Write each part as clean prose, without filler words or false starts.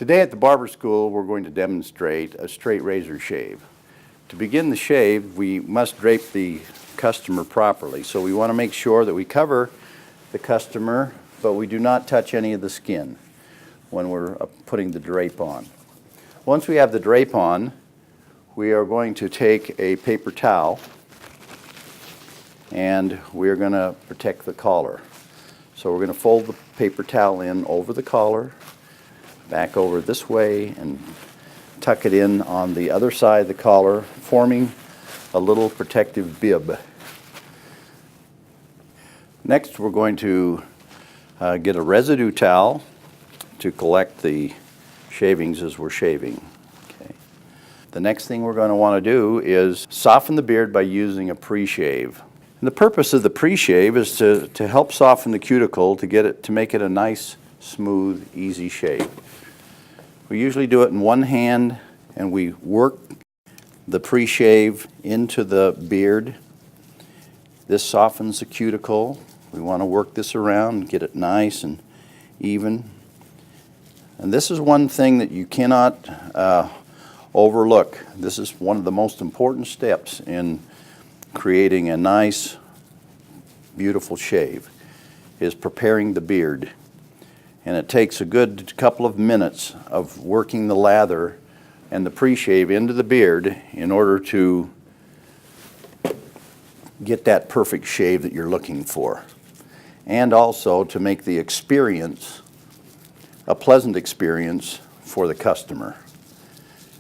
Today at the barber school, we're going to demonstrate a straight razor shave. To begin the shave, we must drape the customer properly. So we want to make sure that we cover the customer, but we do not touch any of the skin when we're putting the drape on. Once we have the drape on, we are going to take a paper towel and we're going to protect the collar. So we're going to fold the paper towel in over the collar, back over this way, and tuck it in on the other side of the collar, forming a little protective bib. Next, we're going to get a residue towel to collect the shavings as we're shaving. Okay. The next thing we're going to want to do is soften the beard by using a pre-shave. And the purpose of the pre-shave is to help soften the cuticle, to make it a nice, smooth, easy shave. We usually do it in one hand, and we work the pre-shave into the beard. This softens the cuticle. We want to work this around and get it nice and even. And this is one thing that you cannot overlook. This is one of the most important steps in creating a nice, beautiful shave, is preparing the beard. And it takes a good couple of minutes of working the lather and the pre-shave into the beard in order to get that perfect shave that you're looking for. And also to make the experience a pleasant experience for the customer.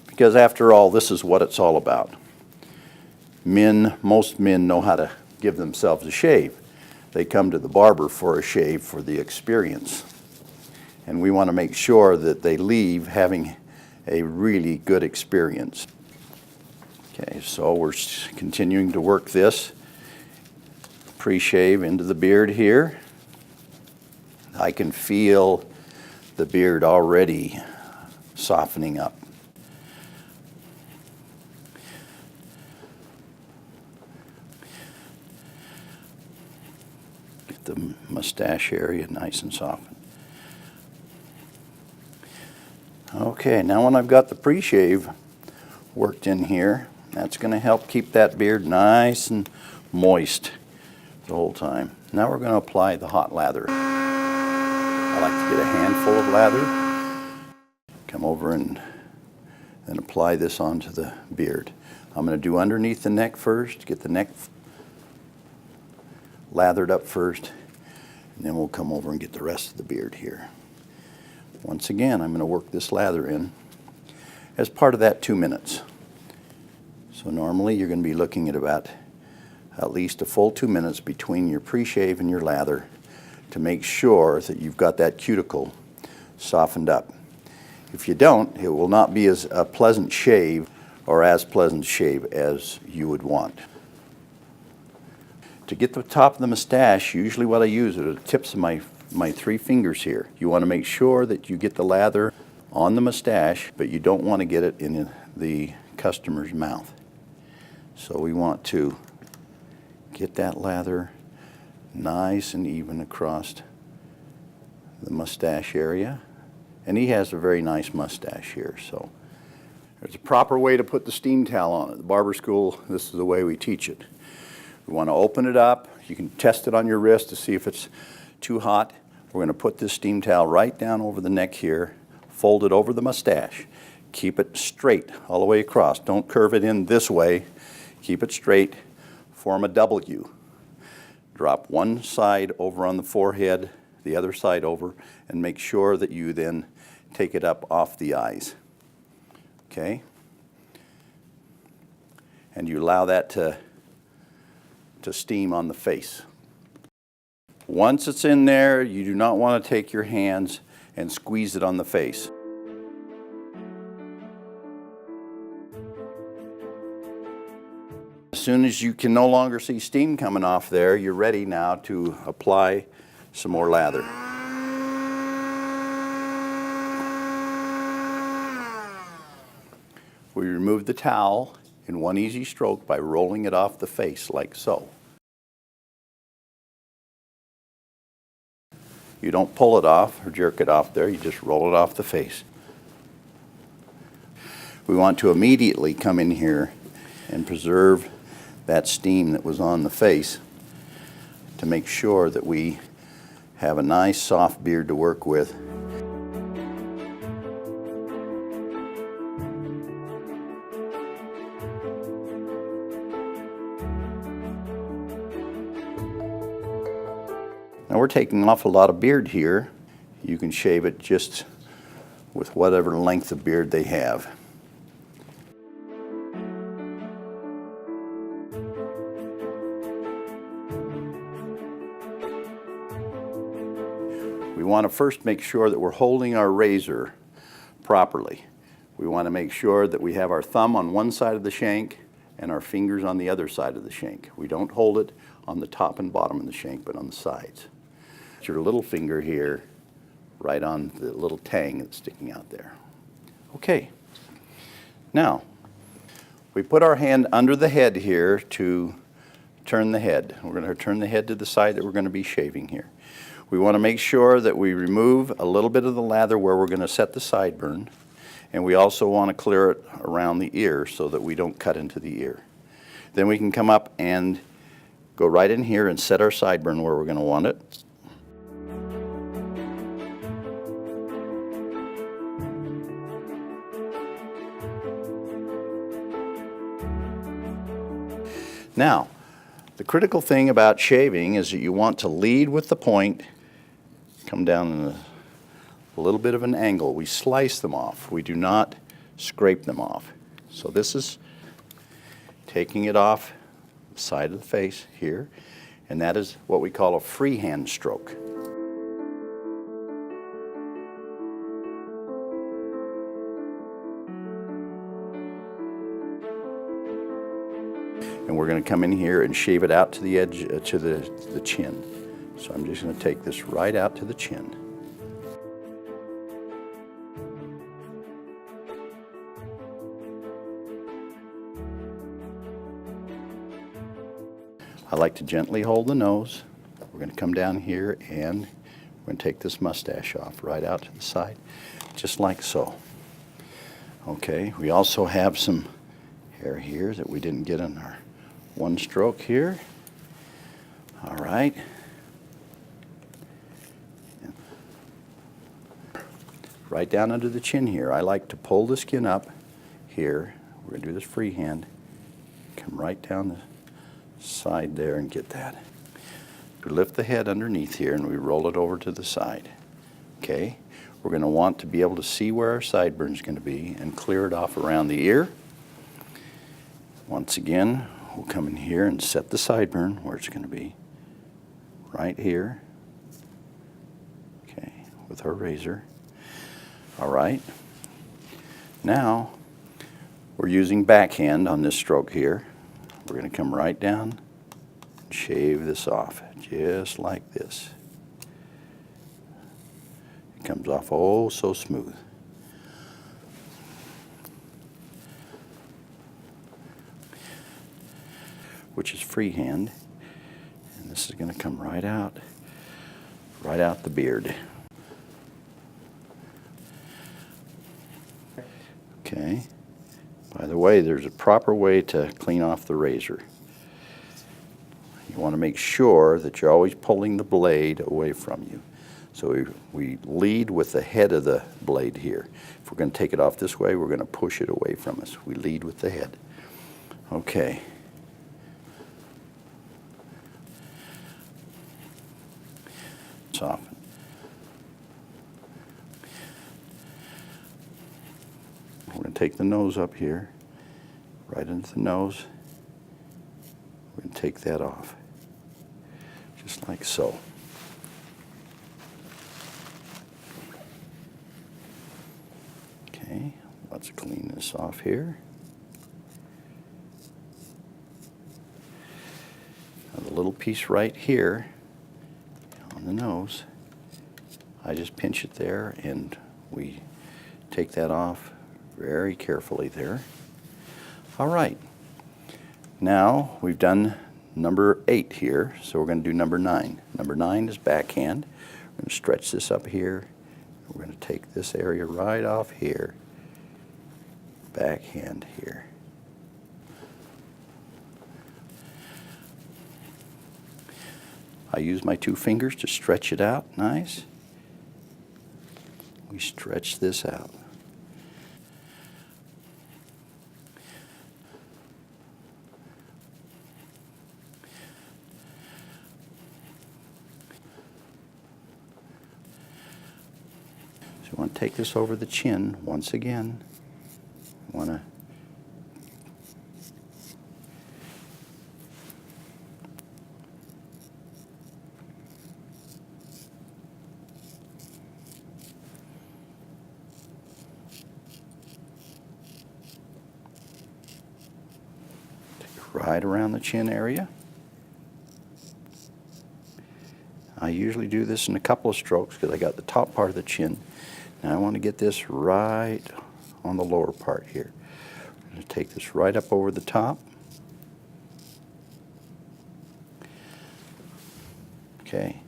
Because after all, this is what it's all about. Most men know how to give themselves a shave. They come to the barber for a shave for the experience. And we want to make sure that they leave having a really good experience. Okay, so we're continuing to work this pre-shave into the beard here. I can feel the beard already softening up. Get the mustache area nice and softened. Okay, now when I've got the pre-shave worked in here, that's going to help keep that beard nice and moist the whole time. Now we're going to apply the hot lather. I like to get a handful of lather, come over and apply this onto the beard. I'm going to do underneath the neck first, get the neck lathered up first, and then we'll come over and get the rest of the beard here. Once again, I'm going to work this lather in as part of that 2 minutes. So normally you're going to be looking at about at least a full 2 minutes between your pre-shave and your lather to make sure that you've got that cuticle softened up. If you don't, it will not be as a pleasant shave or as pleasant shave as you would want. To get the top of the mustache, usually what I use are the tips of my 3 fingers here. You want to make sure that you get the lather on the mustache, but you don't want to get it in the customer's mouth. So we want to get that lather nice and even across the mustache area. And he has a very nice mustache here. So there's a proper way to put the steam towel on. At the barber school, this is the way we teach it. We want to open it up. You can test it on your wrist to see if it's too hot. We're going to put this steam towel right down over the neck here, fold it over the mustache. Keep it straight all the way across. Don't curve it in this way. Keep it straight. Form a W. Drop one side over on the forehead, the other side over, and make sure that you then take it up off the eyes. Okay? And you allow that to steam on the face. Once it's in there, you do not want to take your hands and squeeze it on the face. As soon as you can no longer see steam coming off there, you're ready now to apply some more lather. We remove the towel in one easy stroke by rolling it off the face like so. You don't pull it off or jerk it off there, you just roll it off the face. We want to immediately come in here and preserve that steam that was on the face to make sure that we have a nice soft beard to work with. Now we're taking off a lot of beard here. You can shave it just with whatever length of beard they have. We want to first make sure that we're holding our razor properly. We want to make sure that we have our thumb on one side of the shank and our fingers on the other side of the shank. We don't hold it on the top and bottom of the shank, but on the sides. Your little finger here, right on the little tang that's sticking out there. Okay. Now, we put our hand under the head here to turn the head. We're going to turn the head to the side that we're going to be shaving here. We want to make sure that we remove a little bit of the lather where we're going to set the sideburn, and we also want to clear it around the ear so that we don't cut into the ear. Then we can come up and go right in here and set our sideburn where we're going to want it. Now, the critical thing about shaving is that you want to lead with the point, come down in a little bit of an angle. We slice them off. We do not scrape them off. So this is taking it off the side of the face here, and that is what we call a freehand stroke. And we're going to come in here and shave it out to the edge, to the chin. So I'm just going to take this right out to the chin. I like to gently hold the nose. We're going to come down here and we're going to take this mustache off right out to the side, just like so. Okay, we also have some hair here that we didn't get in our one stroke here. All right. Right down under the chin here. I like to pull the skin up here. We're going to do this freehand. Come right down the side there and get that. We lift the head underneath here and we roll it over to the side. Okay. We're going to want to be able to see where our sideburn is going to be and clear it off around the ear. Once again, we'll come in here and set the sideburn where it's going to be. Right here. Okay, with our razor. All right. Now, we're using backhand on this stroke here. We're going to come right down and shave this off, just like this. It comes off oh so smooth. Which is freehand, and this is going to come right out the beard. Okay. By the way, there's a proper way to clean off the razor. You want to make sure that you're always pulling the blade away from you. So we lead with the head of the blade here. If we're going to take it off this way, we're going to push it away from us. We lead with the head. Okay. Soften. We're going to take the nose up here, right into the nose. We're going to take that off, just like so. Okay, let's clean this off here. Now the little piece right here on the nose, I just pinch it there and we take that off very carefully there. All right, now we've done number 8 here, so we're going to do number 9. Number 9 is backhand. We're going to stretch this up here. We're going to take this area right off here backhand here. I use my 2 fingers to stretch it out nice. We stretch this out. So you want to take this over the chin once again. You want to right around the chin area. I usually do this in a couple of strokes because I got the top part of the chin. Now I want to get this right on the lower part here. I'm going to take this right up over the top. Okay.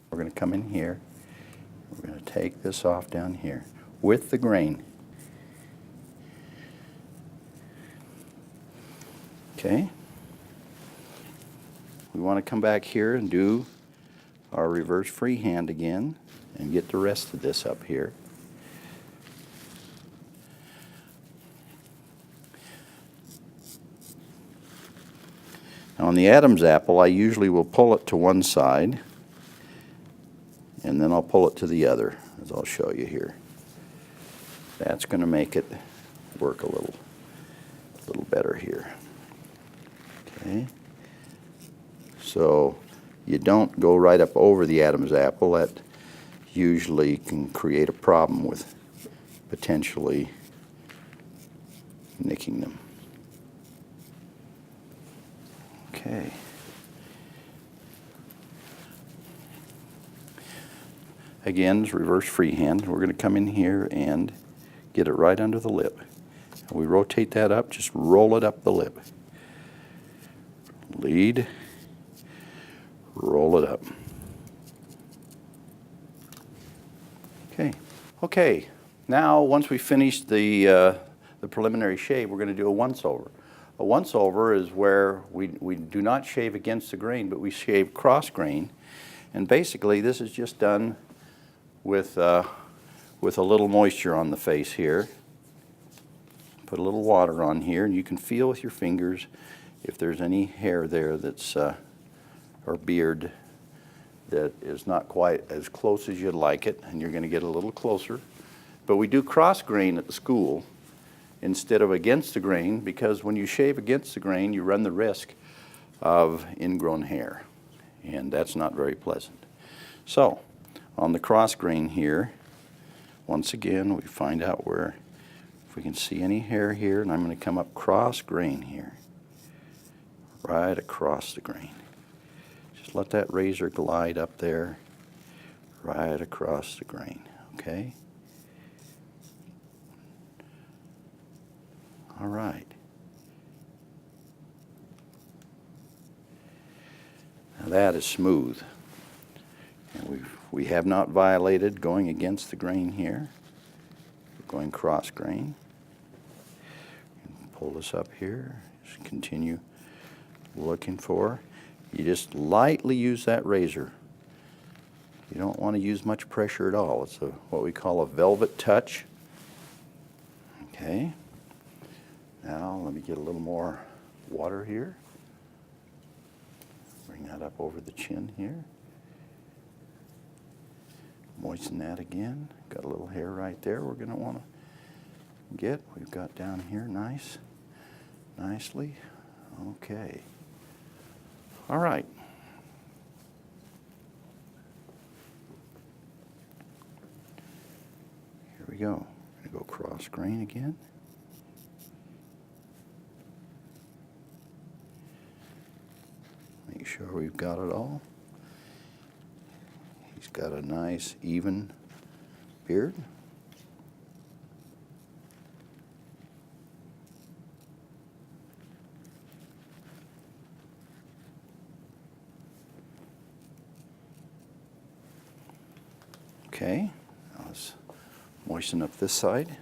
We're going to come in here. We're going to take this off down here with the grain. Okay. We want to come back here and do our reverse freehand again and get the rest of this up here. Now on the Adam's apple, I usually will pull it to one side and then I'll pull it to the other, as I'll show you here. That's going to make it work a little better here. Okay. So you don't go right up over the Adam's apple. That usually can create a problem with potentially nicking them. Okay. Again, it's reverse freehand. We're going to come in here and get it right under the lip. We rotate that up, just roll it up the lip. Lead, roll it up. Okay. Okay. Now, once we finish the preliminary shave, we're going to do a once-over. A once-over is where we do not shave against the grain, but we shave cross grain. And basically, this is just done with a little moisture on the face here. Put a little water on here, and you can feel with your fingers if there's any hair there that's, or beard that is not quite as close as you'd like it, and you're going to get a little closer. But we do cross grain at the school instead of against the grain, because when you shave against the grain, you run the risk of ingrown hair, and that's not very pleasant. So, on the cross grain here, once again, we find out where, if we can see any hair here, and I'm going to come up cross grain here, right across the grain. Just let that razor glide up there, right across the grain, okay? All right. Now that is smooth. And we have not violated going against the grain here. We're going cross grain. Pull this up here. Just continue looking for. You just lightly use that razor. You don't want to use much pressure at all. It's what we call a velvet touch. Okay. Now let me get a little more water here. Bring that up over the chin here. Moisten that again. Got a little hair right there we're going to want to get. We've got down here nicely. Okay. All right. Here we go. We're going to go cross grain again. Make sure we've got it all. He's got a nice, even beard. Okay, now let's moisten up this side.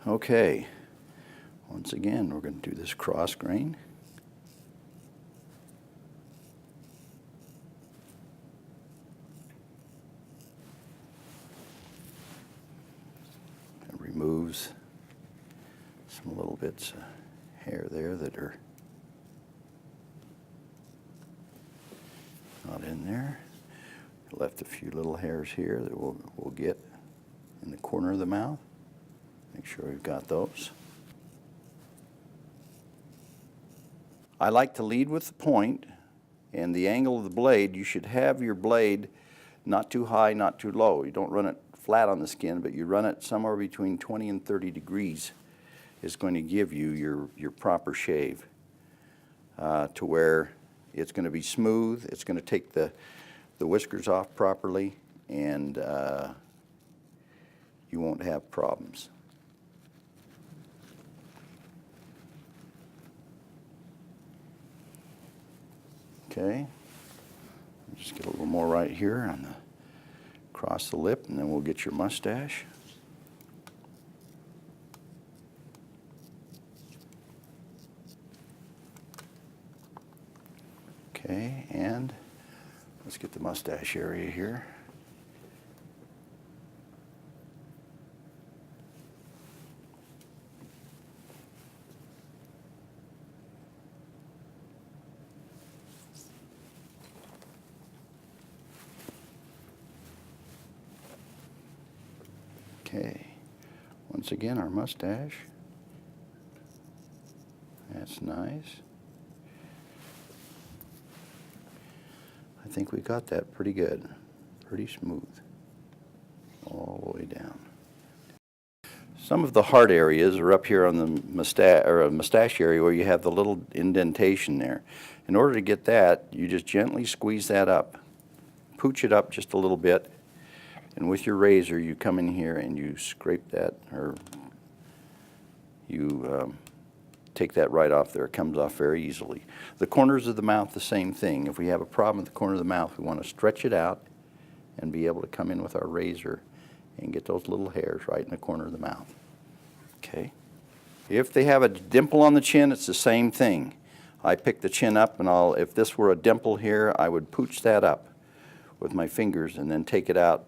Okay, once again, we're going to do this cross grain. It removes some little bits of hair there that are not in there. Left a few little hairs here that we'll get in the corner of the mouth. Make sure we've got those. I like to lead with the point and the angle of the blade. You should have your blade not too high, not too low. You don't run it flat on the skin, but you run it somewhere between 20 and 30 degrees is going to give you your proper shave to where it's going to be smooth. It's going to take the whiskers off properly, and you won't have problems. Okay, just get a little more right here on the across the lip, and then we'll get your mustache. Okay, and let's get the mustache area here. Okay, once again, our mustache. That's nice. I think we got that pretty good, pretty smooth, all the way down. Some of the hard areas are up here on the mustache area where you have the little indentation there. In order to get that, you just gently squeeze that up, pooch it up just a little bit, and with your razor you come in here and you scrape that, or you take that right off there. It comes off very easily. The corners of the mouth, the same thing. If we have a problem with the corner of the mouth, we want to stretch it out and be able to come in with our razor and get those little hairs right in the corner of the mouth. Okay. If they have a dimple on the chin, it's the same thing. I pick the chin up, and if this were a dimple here, I would pooch that up with my fingers and then take it out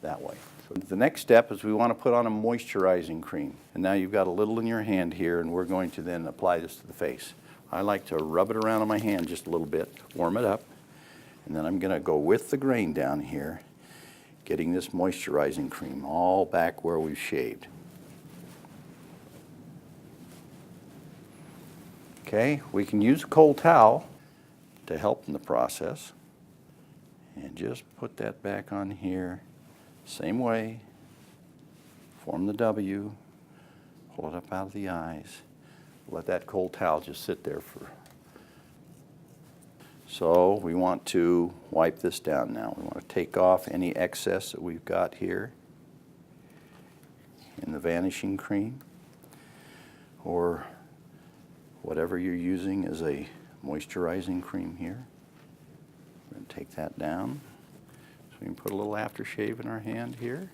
that way. So the next step is we want to put on a moisturizing cream. And now you've got a little in your hand here, and we're going to then apply this to the face. I like to rub it around on my hand just a little bit, warm it up, and then I'm going to go with the grain down here, getting this moisturizing cream all back where we've shaved. Okay, we can use a cold towel to help in the process, and just put that back on here. Same way, form the W, pull it up out of the eyes, let that cold towel just sit there for. So we want to wipe this down now. We want to take off any excess that we've got here in the vanishing cream, or whatever you're using as a moisturizing cream here. We're going to take that down. We can put a little aftershave in our hand here.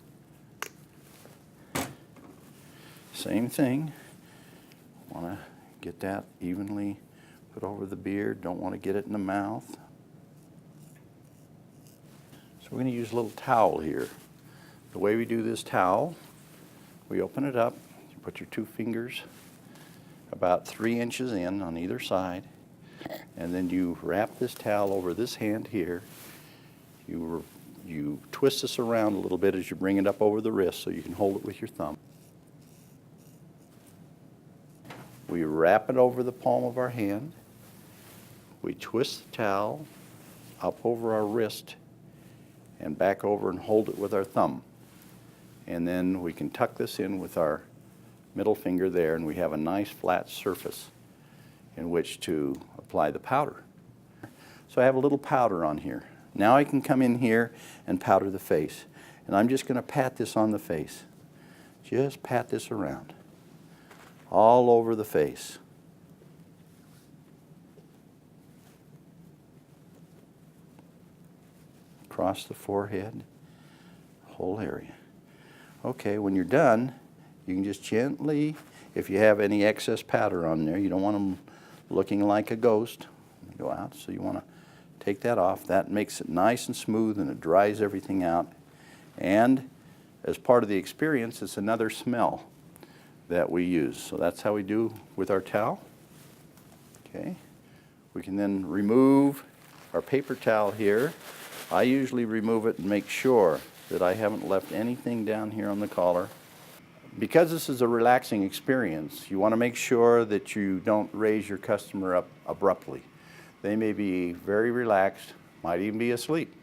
Same thing. Want to get that evenly put over the beard. Don't want to get it in the mouth. So we're going to use a little towel here. The way we do this towel, we open it up. You put your 2 fingers about 3 inches in on either side, and then you wrap this towel over this hand here. You twist this around a little bit as you bring it up over the wrist so you can hold it with your thumb. We wrap it over the palm of our hand. We twist the towel up over our wrist and back over and hold it with our thumb. And then we can tuck this in with our middle finger there, and we have a nice flat surface in which to apply the powder. So I have a little powder on here. Now I can come in here and powder the face. And I'm just going to pat this on the face. Just pat this around. All over the face. Across the forehead, whole area. Okay, when you're done, you can just gently, if you have any excess powder on there, you don't want them looking like a ghost. Go out, so you want to take that off. That makes it nice and smooth, and it dries everything out. And as part of the experience, it's another smell that we use. So that's how we do with our towel. Okay, we can then remove our paper towel here. I usually remove it and make sure that I haven't left anything down here on the collar. Because this is a relaxing experience, you want to make sure that you don't raise your customer up abruptly. They may be very relaxed, might even be asleep.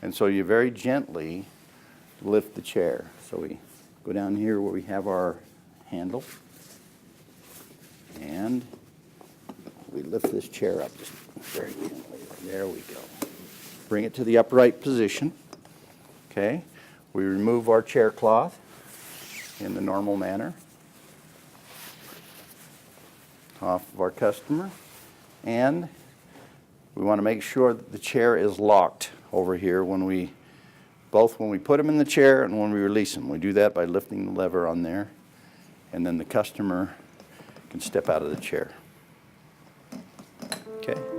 And so you very gently lift the chair. So we go down here where we have our handle, and we lift this chair up just very gently. There we go. Bring it to the upright position. Okay. We remove our chair cloth in the normal manner off of our customer, and we want to make sure that the chair is locked over here both when we put them in the chair and when we release them. We do that by lifting the lever on there, and then the customer can step out of the chair. Okay.